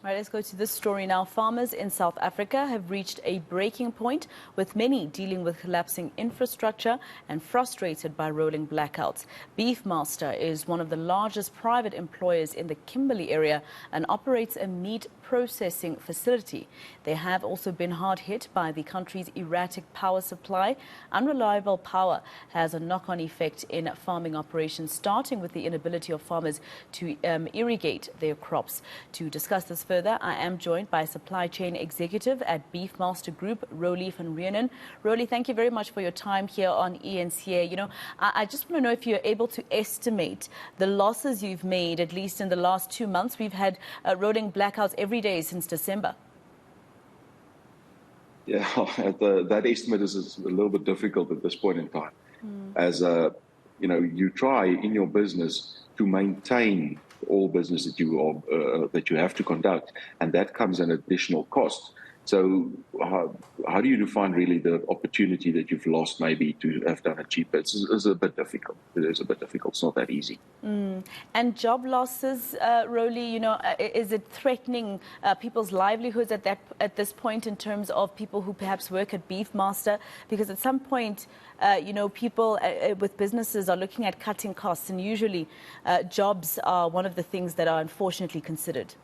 All right, let's go to this story now. Farmers in South Africa have reached a breaking point, with many dealing with collapsing infrastructure and frustrated by rolling blackouts. Beefmaster is one of the largest private employers in the Kimberley area and operates a meat processing facility. They have also been hard hit by the country's erratic power supply. Unreliable power has a knock-on effect in farming operations, starting with the inability of farmers to irrigate their crops. To discuss this further, I am joined by supply chain executive at Beefmaster Group, Roelie Van Reenen. Roelie, thank you very much for your time here on eNCA. You know, I just want to know if you're able to estimate the losses you've made, at least in the last 2 months. We've had rolling blackouts every day since December. Yeah, that estimate is a little bit difficult at this point in time. As you try in your business to maintain all business that you have to conduct, and that comes at an additional cost. So how do you define really the opportunity that you've lost maybe to have done it cheaper? It's a bit difficult. It is a bit difficult. It's not that easy. And job losses, Roelie, you know, is it threatening people's livelihoods at this point in terms of people who perhaps work at Beefmaster? Because at some point, people with businesses are looking at cutting costs, and usually jobs are one of the things that are unfortunately considered.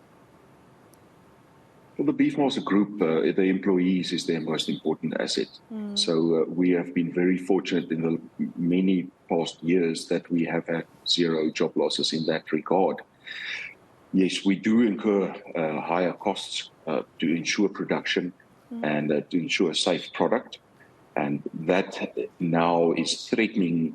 Well, the Beefmaster Group, the employees is their most important asset. So we have been very fortunate in the many past years that we have had zero job losses in that regard. Yes, we do incur higher costs to ensure production and to ensure a safe product. And that now is threatening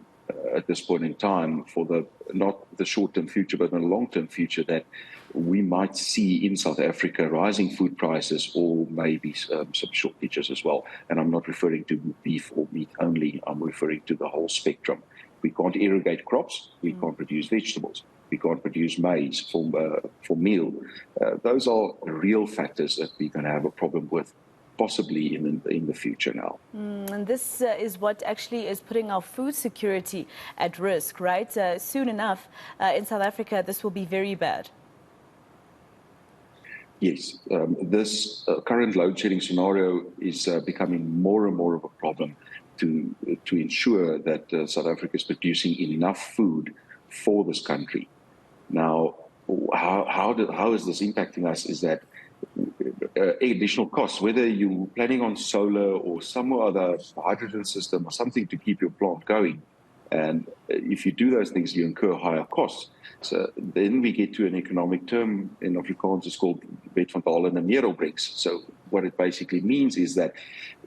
at this point in time for not the short-term future, but the long-term future, that we might see in South Africa rising food prices or maybe some shortages as well. And I'm not referring to beef or meat only. I'm referring to the whole spectrum. We can't irrigate crops. We can't produce vegetables. We can't produce maize for meal. Those are real factors that we're going to have a problem with, possibly in the future now. And this is what actually is putting our food security at risk, right? Soon enough, in South Africa, this will be very bad. Yes, this current load shedding scenario is becoming more and more of a problem to ensure that South Africa is producing enough food for this country. Now, how is this impacting us is that additional costs, whether you're planning on solar or some other hydrogen system or something to keep your plant going. And if you do those things, you incur higher costs. So then we get to an economic term in Afrikaans, it's called wet van Dalen en neerelbreeks. So what it basically means is that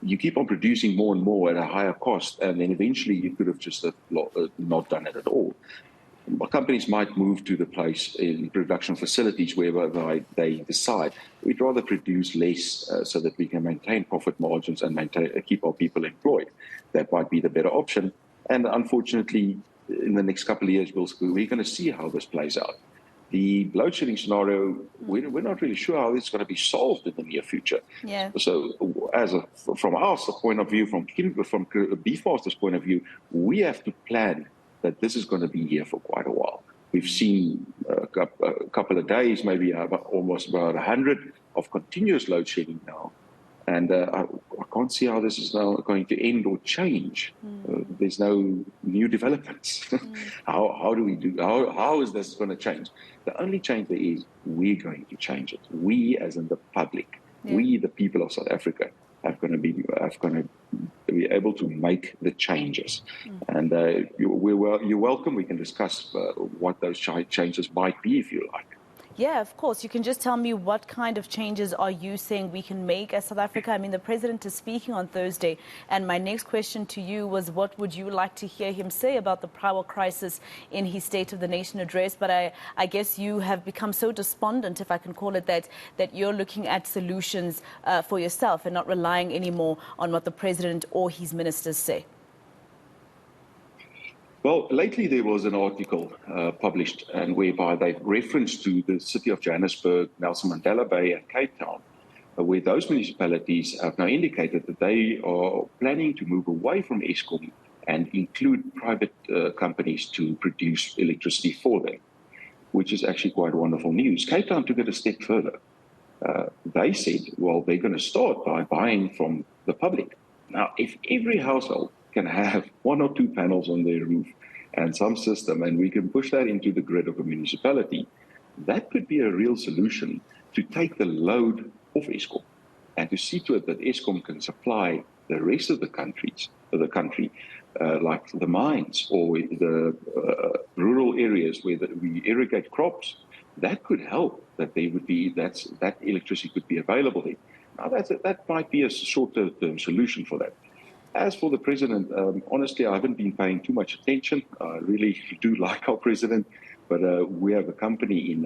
you keep on producing more and more at a higher cost, and then eventually you could have just not done it at all. Companies might move to the place in production facilities where they decide we'd rather produce less so that we can maintain profit margins and keep our people employed. That might be the better option. And unfortunately, in the next couple of years, we're going to see how this plays out. The load shedding scenario, we're not really sure how it's going to be solved in the near future. Yeah. So from our point of view, from Beefmaster's point of view, we have to plan that this is going to be here for quite a while. We've seen a couple of days, maybe almost about 100 of continuous load shedding now. And I can't see how this is now going to end or change. There's no new developments. How is this going to change? The only change there is we're going to change it. We, as in the public, we, the people of South Africa, are going to be able to make the changes. And you're welcome. We can discuss what those changes might be if you like. Yeah, of course. You can just tell me what kind of changes are you saying we can make as South Africa? I mean, the president is speaking on Thursday. And my next question to you was, what would you like to hear him say about the power crisis in his State of the Nation address? But I guess you have become so despondent, if I can call it that you're looking at solutions for yourself and not relying anymore on what the president or his ministers say. Well, lately there was an article published and whereby they referenced to the city of Johannesburg, Nelson Mandela Bay and Cape Town, where those municipalities have now indicated that they are planning to move away from Eskom and include private companies to produce electricity for them, which is actually quite wonderful news. Cape Town took it a step further. they said, well, they're going to start by buying from the public. Now, if every household can have 1 or 2 panels on their roof and some system, and we can push that into the grid of a municipality, that could be a real solution to take the load off Eskom and to see to it that Eskom can supply the rest of the country, like the mines or the rural areas where we irrigate crops. That could help, that there would be that electricity could be available there. Now that might be a shorter-term solution for that. As for the president, honestly, I haven't been paying too much attention. I really do like our president, but we have a company in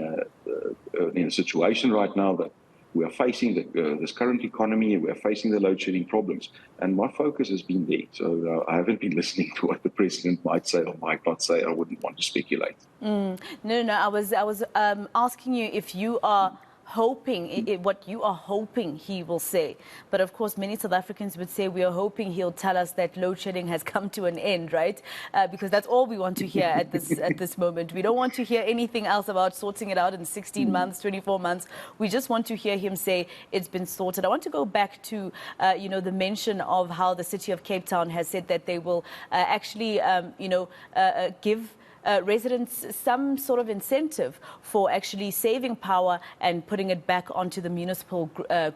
a situation right now that we are facing this current economy, and we are facing the load shedding problems. And my focus has been there. So I haven't been listening to what the president might say or might not say. I wouldn't want to speculate. No. I was asking you if you are hoping, what you are hoping he will say. But of course, many South Africans would say we are hoping he'll tell us that load shedding has come to an end, right? Because that's all we want to hear at this moment. We don't want to hear anything else about sorting it out in 16 months, 24 months. We just want to hear him say it's been sorted. I want to go back to, the mention of how the city of Cape Town has said that they will actually, give residents some sort of incentive for actually saving power and putting it back onto the municipal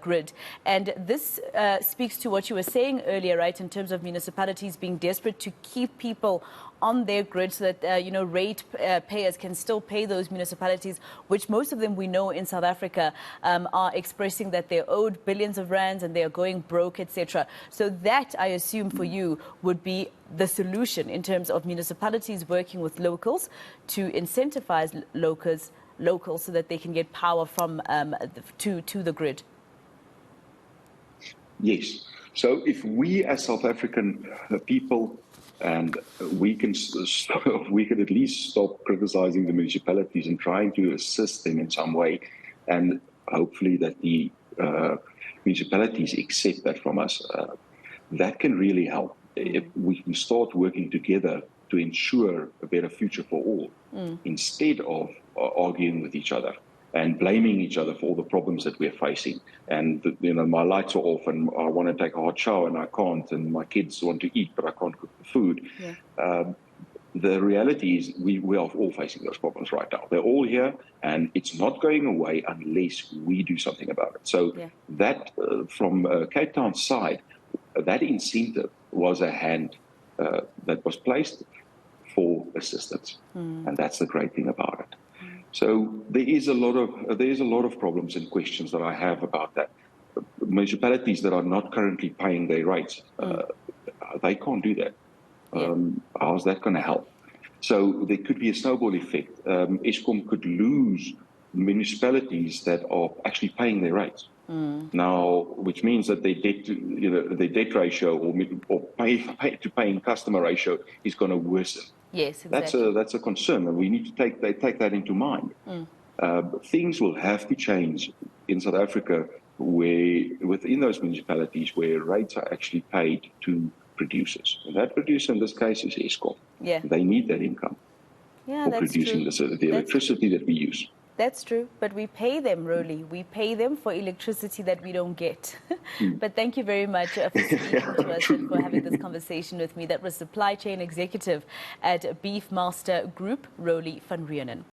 grid. And this speaks to what you were saying earlier, right, in terms of municipalities being desperate to keep people on their grid so that, rate payers can still pay those municipalities, which most of them we know in South Africa are expressing that they're owed billions of rands and they are going broke, etc. So that, I assume, for you would be the solution in terms of municipalities working with locals to incentivize locals so that they can get power from to the grid. Yes. So if we as South African people, and we can at least stop criticizing the municipalities and trying to assist them in some way, and hopefully that the municipalities accept that from us, that can really help. If we can start working together to ensure a better future for all, instead of arguing with each other and blaming each other for all the problems that we're facing. And, my lights are off and I want to take a hot shower and I can't, and my kids want to eat, but I can't cook the food. Yeah. The reality is we are all facing those problems right now. They're all here, and it's not going away unless we do something about it. So that, from Cape Town's side, that incentive was a hand that was placed for assistance. And that's the great thing about it. So there is a lot of problems and questions that I have about that. Municipalities that are not currently paying their rates, they can't do that. How's that going to help? So there could be a snowball effect. Eskom could lose municipalities that are actually paying their rates. Now, which means that their debt ratio or paying customer ratio is going to worsen. Yes, exactly. That's a concern, and we need to take that into mind. Things will have to change in South Africa within those municipalities where rates are actually paid to producers. And that producer in this case is Eskom. Yeah. They need that income for producing the electricity that we use. That's true, but we pay them, Roelie. We pay them for electricity that we don't get. But thank you very much for speaking to us and for having this conversation with me. That was Supply Chain Executive at Beefmaster Group, Roelie Van Reenen.